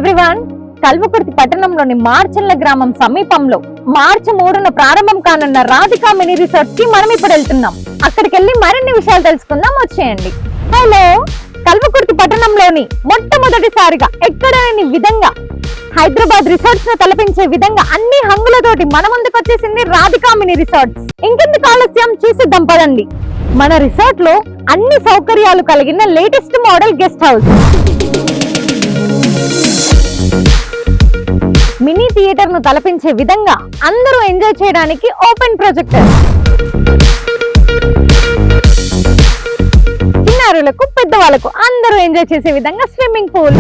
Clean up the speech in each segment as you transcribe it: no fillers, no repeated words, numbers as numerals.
Everyone, Kalwakurthy పట్టణంలోని మార్చల్ల గ్రామం సమీపంలో మార్చి 3న ప్రారంభం కానున్న రాధికా మినీ రిసార్ట్స్ కి మనం ఇప్పుడు వెళ్తున్నాం. అక్కడికి వెళ్ళి మరిన్ని విషయాలు తెలుసుకుందాం, వచ్చేయండి. హలో, కల్వకుర్తి పట్టణంలోని మొట్టమొదటిసారిగా ఎక్కడ లేని విధంగా హైదరాబాద్ రిసార్ట్స్ ను తలపించే విధంగా అన్ని హంగులతోటి మన ముందుకు వచ్చేసింది రాధికా మినీ రిసార్ట్స్. ఇంకెందుకు ఆలస్యం, చూసిద్దాం పదండి. మన రిసార్ట్ లో అన్ని సౌకర్యాలు కలిగిన latest model guest house, mini theatre ను తలపించే విధంగా అందరూ ఎంజాయ్ చేయడానికి ఓపెన్ ప్రొజెక్టర్, చిన్నారులకు పెద్దవాళ్ళకు అందరూ ఎంజాయ్ చేసే విధంగా swimming pool,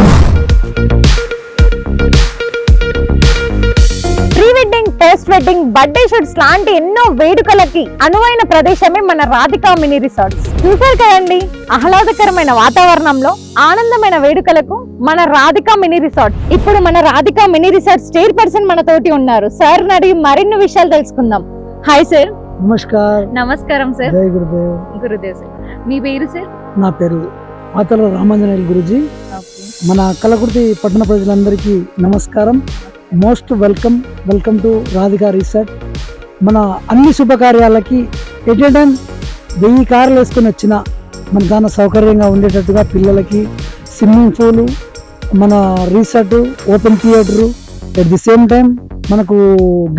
pre wedding, post wedding, birthday shoots లాంటి ఎన్నో వేడుకలకి అనువైన ప్రదేశమే మన రాధికా మినీ రిసార్ట్స్. చూసారు కదండి, ఆహ్లాదకరమైన వాతావరణంలో ఆనందమైన వేడుకలకు మన రాధికా మినీ రిసార్ట్స్. ఇప్పుడు మన రాధికా మినీ రిసార్ట్స్ చైర్పర్సన్ మన తోటి ఉన్నారు. సార్ అడిగి మరిన్ని విషయాలు తెలుసుకుందాం. Hi sir. నమస్కారం సార్. జై గురుదేవ్. గురుదేవ్ సార్, మీ పేరు సార్? నా పేరు మాతల రామాంజనేయులు గురుజీ. మన కల్వకుర్తి పట్టణ ప్రజలందరికీ నమస్కారం. Most welcome to Radhika resort. మన అన్ని శుభకార్యాలకి ఎట్ ఏ టైం 1000 కార్లు వేసుకొని వచ్చిన మన దాని సౌకర్యంగా ఉండేటట్టుగా పిల్లలకి స్విమ్మింగ్ పూలు, మన resort, open theatre, at the same time మనకు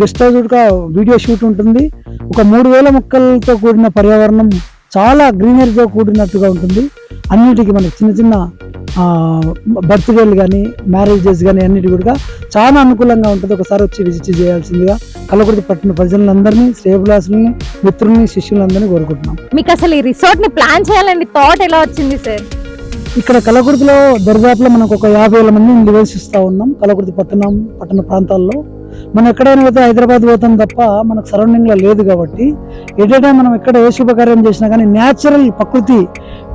గెస్ట్ హౌస్ కూడా వీడియో షూట్ ఉంటుంది. ఒక 3000 మొక్కలతో కూడిన పర్యావరణం, చాలా గ్రీనరీతో కూడినట్టుగా ఉంటుంది. అన్నిటికీ మనకి చిన్న చిన్న బర్త్డేలు కానీ, మ్యారేజెస్ కానీ అన్నిటి కూడా చాలా అనుకూలంగా ఉంటుంది. ఒకసారి వచ్చి విజిట్ చేయాల్సిందిగా కల్వకుర్తి పట్టణ ప్రజలందరినీ, శ్రేయభిలాషుల్ని, మిత్రుల్ని, శిష్యులందరినీ కోరుకుంటున్నాం. మీకు అసలు ఈ రిసార్ట్ ని ప్లాన్ చేయాలని థాట్ ఎలా వచ్చింది సార్? ఇక్కడ కల్వకుర్తిలో దరిదాపులో మనకు ఒక 50,000 మంది నివసిస్తూ ఉన్నాం. కల్వకుర్తి పట్టణ ప్రాంతాల్లో మనం ఎక్కడైనా పోతే హైదరాబాద్ పోతాం తప్ప మనకు సరౌండింగ్ లో లేదు. కాబట్టి ఎట్ ఏ టైం మనం ఎక్కడ ఏ శుభకార్యం చేసినా కానీ న్యాచురల్ ప్రకృతి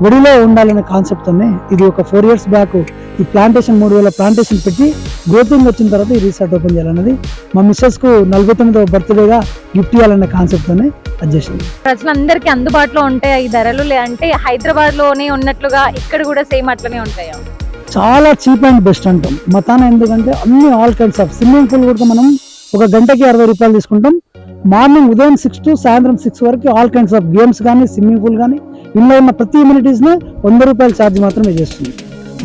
ఒడిలో ఉండాలనే కాన్సెప్ట్ తోనే ఇది ఒక 4 years బ్యాక్ ఈ ప్లాంటేషన్ 3000 ప్లాంటేషన్ పెట్టి గ్రోతింగ్ వచ్చిన తర్వాత ఈ రిసార్ట్ ఓపెన్ చేయాలన్నది మా మిస్సెస్ కు 49వ బర్త్డేగా గిఫ్ట్ ఇవ్వాలనే కాన్సెప్ట్ తోనే అడ్జస్ట్. ప్రజలందరికీ అందుబాటులో ఉంటాయా ఈ ధరలు? అంటే హైదరాబాద్ లోనే ఉన్నట్లుగా ఇక్కడ కూడా సేమ్ అట్లనే ఉంటాయా? చాలా చీప్ అండ్ బెస్ట్ అంటాం మతాన. ఎందుకంటే అన్ని all kinds of swimming pool కూడా మనం ఒక గంటకి 60 రూపాయలు తీసుకుంటాం. మార్నింగ్ ఉదయం 6 to సాయంత్రం 6 వరకు ఆల్ కైండ్స్ ఆఫ్ గేమ్స్ కానీ, స్విమ్మింగ్ పూల్ కానీ, ఇందులో ఉన్న ప్రతి అమ్యూనిటీస్ ని 100 రూపాయలు ఛార్జ్ మాత్రమే చేస్తుంది.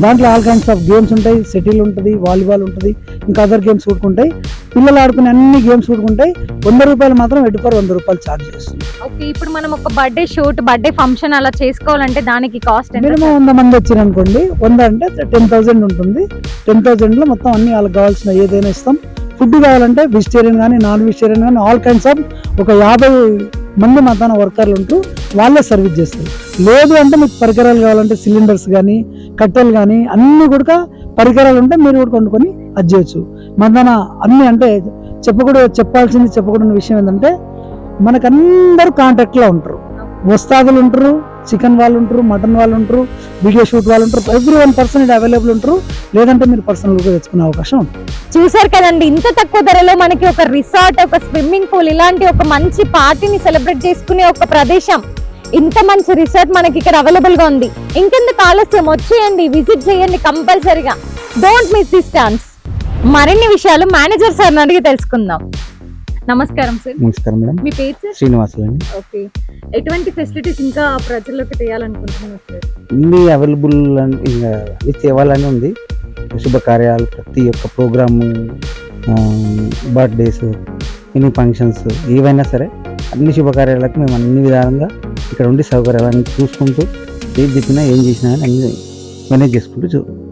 దాంట్లో ఆల్ కైండ్స్ ఆఫ్ గేమ్స్ ఉంటాయి, సెటిల్ ఉంటుంది, వాలీబాల్ ఉంటుంది, ఇంకా అదర్ గేమ్స్ కూడుకుంటాయి. పిల్లలు ఆడుకునే అన్ని గేమ్స్ కూడుకుంటాయి. 100 రూపాయలు మాత్రం 100 రూపాయలు ఛార్జ్ చేస్తుంది. ఓకే, ఇప్పుడు మనం ఒక బర్త్డే షూట్, బర్త్డే ఫంక్షన్ అలా చేసుకోవాలంటే దానికి కాస్ట్ మినిమం 100 మంది వచ్చారు అనుకోండి, 100 అంటే 10,000 ఉంటుంది. 10,000 లో మొత్తం అన్ని వాళ్ళకి కావాల్సిన ఏదైనా ఇస్తాం. ఫుడ్ కావాలంటే వెజిటేరియన్ కానీ, నాన్ వెజిటేరియన్ కానీ, ఆల్ కైండ్స్ ఆఫ్ ఒక 50 మంది మతాన వర్కర్లు ఉంటూ వాళ్ళే సర్వీస్ చేస్తారు. లేదు అంటే మీకు పరికరాలు కావాలంటే సిలిండర్స్ కానీ, కట్టెలు కానీ అన్ని కూడా పరికరాలు ఉంటే మీరు కూడా కొనుక్కొని అది చేయొచ్చు. మతాన అన్ని అంటే చెప్పకూడని విషయం ఏంటంటే మనకు అందరూ కాంటాక్ట్ లో ఉంటారు. వస్తాదులు ఉంటారు, చికెన్ వాళ్ళు ఉంటారు, మటన్ వాళ్ళు ఉంటారు, వీడియో షూట్ వాళ్ళు ఉంటారు. every person అవైలబుల్ ఉంటారు. లేదంటే మీరు పర్సనల్ గా తెచ్చుకునే అవకాశం ఉంటుంది. చూసారు కదండి, ఇంత తక్కువ ధరలో మనకి ఒక రిసార్ట్, ఒక స్విమ్మింగ్ పూల్, ఇలాంటి ఒక మంచి పార్టీని సెలబ్రేట్ చేసుకునే ఒక ప్రదేశం, ఇంత మంచి రిసార్ట్ మనకి ఇక్కడ అవైలబుల్ గా ఉంది. ఇంకెందుకు ఆలస్యం, వచ్చేయండి, విజిట్ చేయండి కంపల్సరీగా. Don't miss this chance. మరిన్ని విషయాలు మేనేజర్ సార్ అడిగి తెలుసుకుందాం. నమస్కారం సార్. నమస్కారం మేడం. మీ పేరు సార్? శ్రీనివాసులు. ఓకే, ఎటువంటి ఫెసిలిటీస్ ఇంకా ప్రజల్లోకి చేయాలనుకుంటున్నారు సార్? అన్ని అవైలబుల్ ఇంకా అది తేవాలని ఉంది. శుభకార్యాలు, ప్రతి ఒక్క ప్రోగ్రాము, బర్త్డేస్, ఎనీ ఫంక్షన్స్ ఏవైనా సరే అన్ని శుభకార్యాలకు మేము అన్ని విధాలుగా ఇక్కడ ఉండి సౌకర్యాలను చూసుకుంటూ ఏం చెప్పినా ఏం చేసినా అన్ని మేనేజ్ చేసుకుంటూ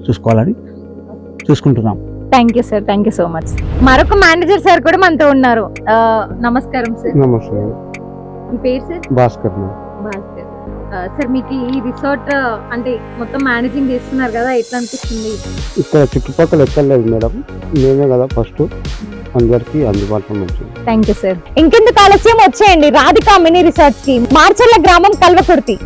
చూసుకోవాలని చూసుకుంటున్నాం. Thank you sir, thank you so much. మరొక మేనేజర్ సార్ కూడా మనతో ఉన్నారు. నమస్కారం సార్. నమస్కారం. మీ పేరు సార్? భాస్కర్. భాస్కర్ సార్, మీకు ఈ రిసార్ట్ అంటే మొత్తం మేనేజింగ్ చేస్తున్నారు కదా, ఎట్లా అనిపిస్తుంది? ఇక్కడ చుట్టుపక్కల ఎక్కర్లేదు మేడం, మేమే కదా ఫస్ట్ అందరికి అందుబాటులో ఉంటుంది. Thank you sir. ఇంకెందుకు ఆలస్యం, వచ్చేయండి రాధికా మినీ రిసార్ట్స్ కి, మార్చల్ల గ్రామం, కల్వకుర్తి.